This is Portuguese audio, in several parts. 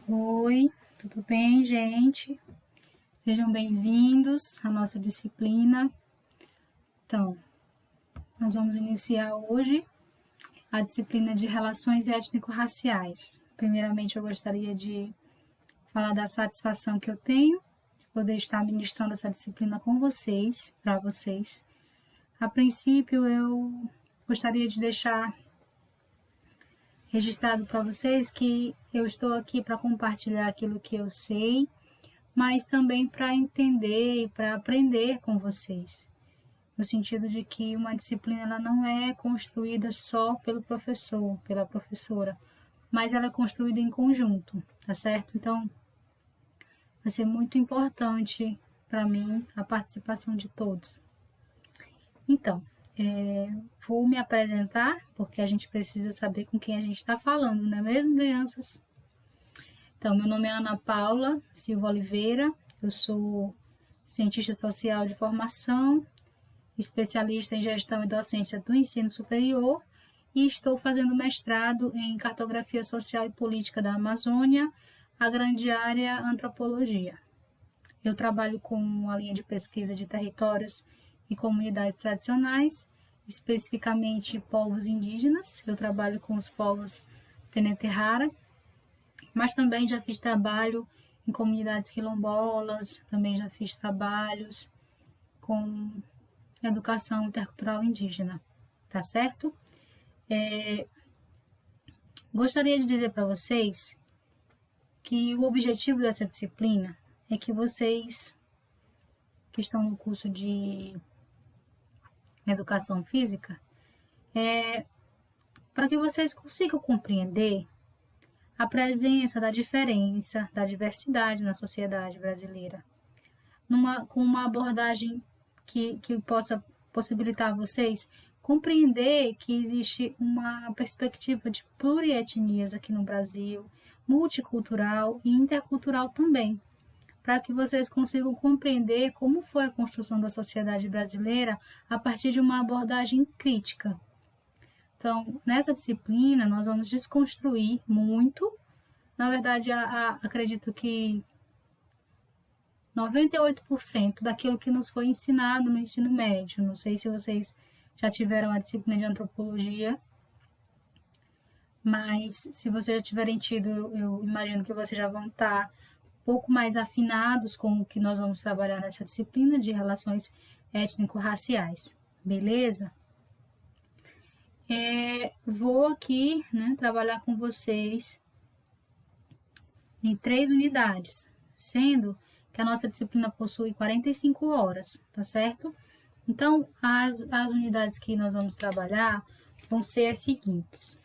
Oi, tudo bem, gente? Sejam bem-vindos à nossa disciplina. Então, nós vamos iniciar hoje a disciplina de Relações Étnico-Raciais. Primeiramente, eu gostaria de falar da satisfação que eu tenho de poder estar ministrando essa disciplina com vocês, para vocês. A princípio, eu gostaria de deixar registrado para vocês que eu estou aqui para compartilhar aquilo que eu sei, mas também para entender e para aprender com vocês, no sentido de que uma disciplina ela não é construída só pelo professor, pela professora, mas ela é construída em conjunto, tá certo? Então, vai ser muito importante para mim a participação de todos. Então, vou me apresentar, porque a gente precisa saber com quem a gente está falando, não é mesmo, crianças? Então, meu nome é Ana Paula Silva Oliveira, eu sou cientista social de formação, especialista em gestão e docência do ensino superior e estou fazendo mestrado em cartografia social e política da Amazônia, a grande área antropologia. Eu trabalho com a linha de pesquisa de territórios e comunidades tradicionais, especificamente povos indígenas. Eu trabalho com os povos Tenente Rara, mas também já fiz trabalho em comunidades quilombolas, também já fiz trabalhos com educação intercultural indígena, tá certo? Gostaria de dizer para vocês que o objetivo dessa disciplina é que vocês que estão no curso de educação física, para que vocês consigam compreender a presença da diferença, da diversidade na sociedade brasileira, com uma abordagem que possa possibilitar a vocês compreender que existe uma perspectiva de plurietnias aqui no Brasil, multicultural e intercultural também, para que vocês consigam compreender como foi a construção da sociedade brasileira a partir de uma abordagem crítica. Então, nessa disciplina, nós vamos desconstruir muito. Na verdade, acredito que 98% daquilo que nos foi ensinado no ensino médio. Não sei se vocês já tiveram a disciplina de antropologia, mas se vocês já tiverem tido, eu imagino que vocês já vão estar um pouco mais afinados com o que nós vamos trabalhar nessa disciplina de relações étnico-raciais. Beleza? Vou aqui, trabalhar com vocês em 3 unidades, sendo que a nossa disciplina possui 45 horas, tá certo? Então, as unidades que nós vamos trabalhar vão ser as seguintes.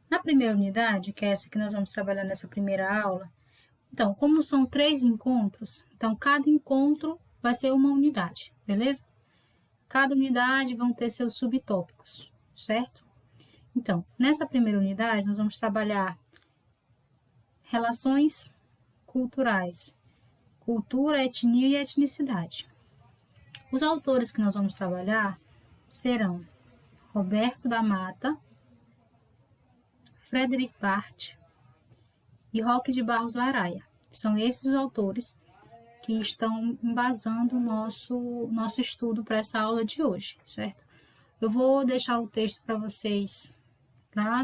Na primeira unidade, que é essa que nós vamos trabalhar nessa primeira aula, então, como são 3 encontros, então cada encontro vai ser uma unidade, beleza? Cada unidade vão ter seus subtópicos, certo? Então, nessa primeira unidade, nós vamos trabalhar relações culturais, cultura, etnia e etnicidade. Os autores que nós vamos trabalhar serão Roberto da Mata, Frederic Barth e Roque de Barros Laraia. São esses os autores que estão embasando o nosso estudo para essa aula de hoje, certo? Eu vou deixar o texto para vocês lá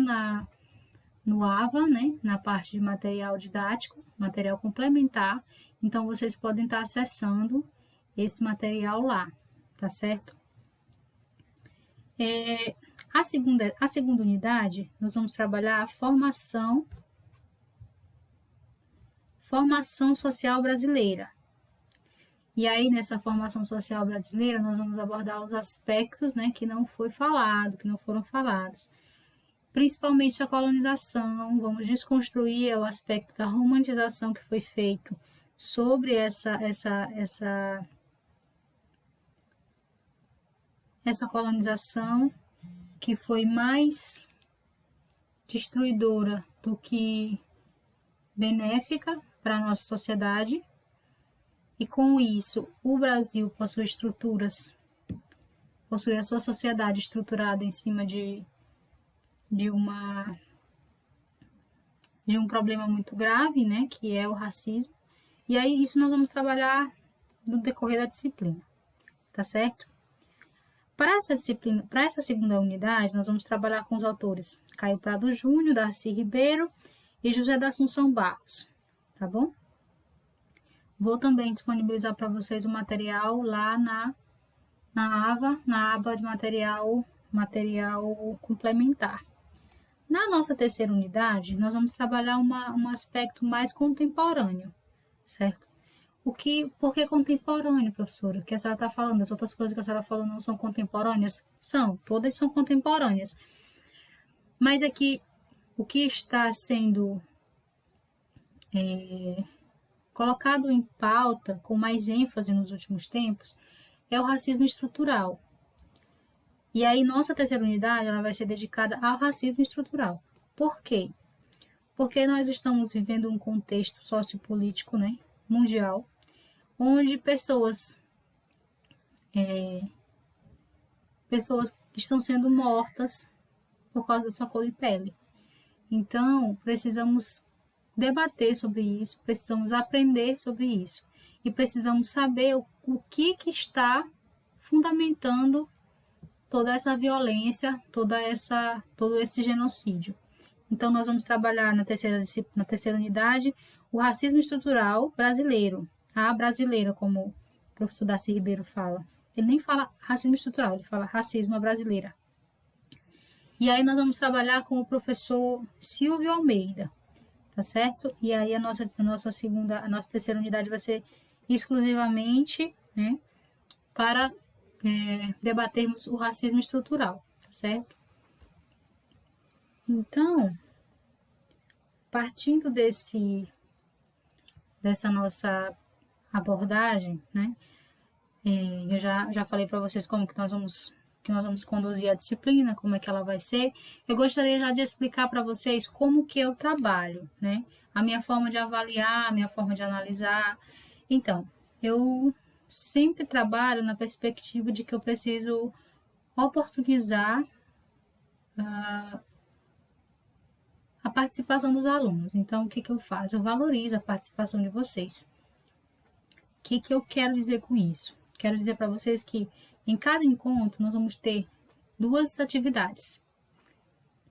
no AVA, na parte de material didático, material complementar. Então, vocês podem estar acessando esse material lá, tá certo? A segunda unidade, nós vamos trabalhar a formação social brasileira. E aí, nessa formação social brasileira, nós vamos abordar os aspectos que não foram falados. Principalmente a colonização, vamos desconstruir o aspecto da romantização que foi feito sobre essa colonização, que foi mais destruidora do que benéfica para a nossa sociedade. E com isso, o Brasil possui a sua sociedade estruturada em cima de uma de um problema muito grave, né, que é o racismo. E aí isso nós vamos trabalhar no decorrer da disciplina, tá certo? Para essa disciplina, para essa segunda unidade, nós vamos trabalhar com os autores Caio Prado Júnior, Darcy Ribeiro e José da Assunção Barros, tá bom? Vou também disponibilizar para vocês o material lá na aba de material complementar. Na nossa terceira unidade, nós vamos trabalhar um aspecto mais contemporâneo, certo? Por que contemporâneo, professora? O que a senhora está falando? As outras coisas que a senhora falou não são contemporâneas? São, todas são contemporâneas. Mas aqui, o que está sendo colocado em pauta com mais ênfase nos últimos tempos é o racismo estrutural. E aí, nossa terceira unidade ela vai ser dedicada ao racismo estrutural. Por quê? Porque nós estamos vivendo um contexto sociopolítico, né, mundial, onde pessoas estão sendo mortas por causa da sua cor de pele. Então, precisamos debater sobre isso, precisamos aprender sobre isso e precisamos saber o que está fundamentando toda essa violência, todo esse genocídio. Então, nós vamos trabalhar na terceira unidade o racismo estrutural brasileiro, a brasileira, como o professor Darcy Ribeiro fala. Ele nem fala racismo estrutural, ele fala racismo à brasileira. E aí nós vamos trabalhar com o professor Silvio Almeida, tá certo? E aí a nossa terceira unidade vai ser exclusivamente, né, para debatermos o racismo estrutural, tá certo? Então, partindo dessa nossa abordagem, né, eu já falei para vocês como que nós vamos conduzir a disciplina, como é que ela vai ser. Eu gostaria já de explicar para vocês como que eu trabalho, né? A minha forma de avaliar, a minha forma de analisar. Então, eu sempre trabalho na perspectiva de que eu preciso oportunizar a participação dos alunos. Então, o que eu faço? Eu valorizo a participação de vocês. O que eu quero dizer com isso? Quero dizer para vocês que em cada encontro nós vamos ter 2 atividades,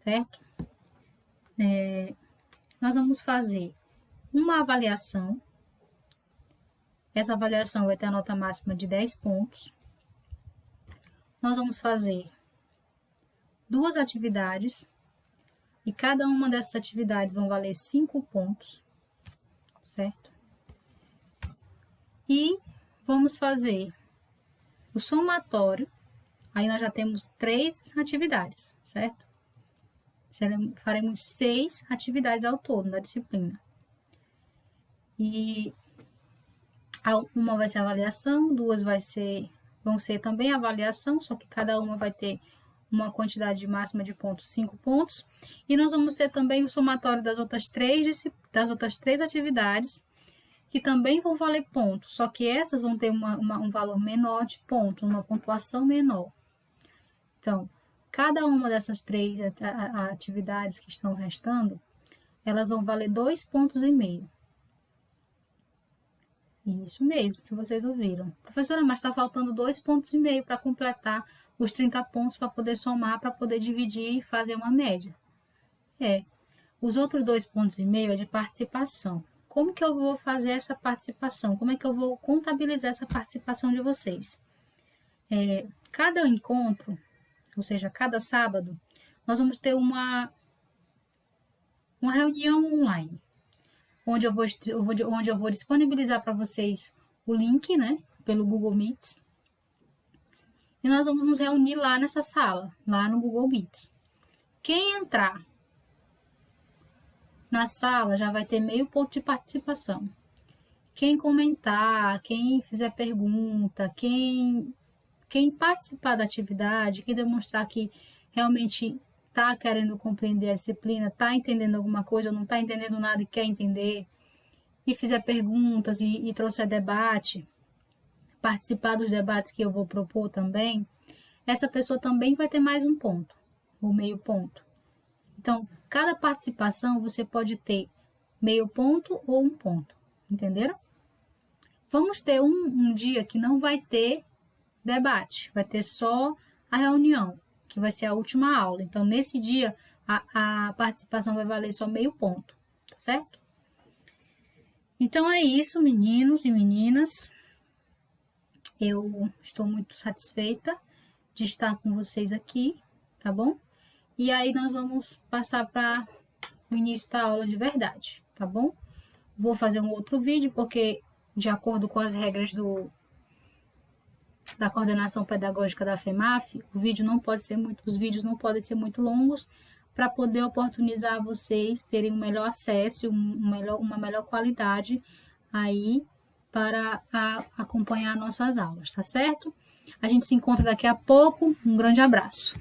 certo? Nós vamos fazer uma avaliação. Essa avaliação vai ter a nota máxima de 10 pontos. Nós vamos fazer 2 atividades e cada uma dessas atividades vão valer 5 pontos, certo? E vamos fazer o somatório, aí nós já temos 3 atividades, certo? Faremos 6 atividades ao todo na disciplina. E uma vai ser avaliação, 2 vão ser também avaliação, só que cada uma vai ter uma quantidade máxima de pontos, 5 pontos. E nós vamos ter também o somatório das outras 3 atividades, que também vão valer pontos, só que essas vão ter um valor menor de ponto, uma pontuação menor. Então, cada uma dessas 3 atividades que estão restando, elas vão valer 2,5 pontos. Isso mesmo que vocês ouviram. Professora, mas está faltando 2,5 pontos para completar os 30 pontos para poder somar, para poder dividir e fazer uma média. Os outros 2,5 pontos é de participação. Como que eu vou fazer essa participação? Como é que eu vou contabilizar essa participação de vocês? Cada encontro, ou seja, cada sábado, nós vamos ter uma reunião online, onde eu vou disponibilizar para vocês o link, né, pelo Google Meets. E nós vamos nos reunir lá nessa sala, lá no Google Meets. Quem entrar na sala já vai ter meio ponto de participação. Quem comentar, quem fizer pergunta, quem participar da atividade, quem demonstrar que realmente está querendo compreender a disciplina, está entendendo alguma coisa ou não está entendendo nada e quer entender, e fizer perguntas e trouxer debate, participar dos debates que eu vou propor também, essa pessoa também vai ter mais um ponto, ou meio ponto. Então, cada participação você pode ter meio ponto ou 1 ponto, entenderam? Vamos ter um dia que não vai ter debate, vai ter só a reunião, que vai ser a última aula. Então, nesse dia, a participação vai valer só meio ponto, tá certo? Então, é isso, meninos e meninas. Eu estou muito satisfeita de estar com vocês aqui, tá bom? E aí, nós vamos passar para o início da aula de verdade, tá bom? Vou fazer um outro vídeo, porque, de acordo com as regras da coordenação pedagógica da FEMAF, os vídeos não podem ser muito longos, para poder oportunizar vocês terem um melhor acesso, uma melhor qualidade aí para acompanhar nossas aulas, tá certo? A gente se encontra daqui a pouco. Um grande abraço.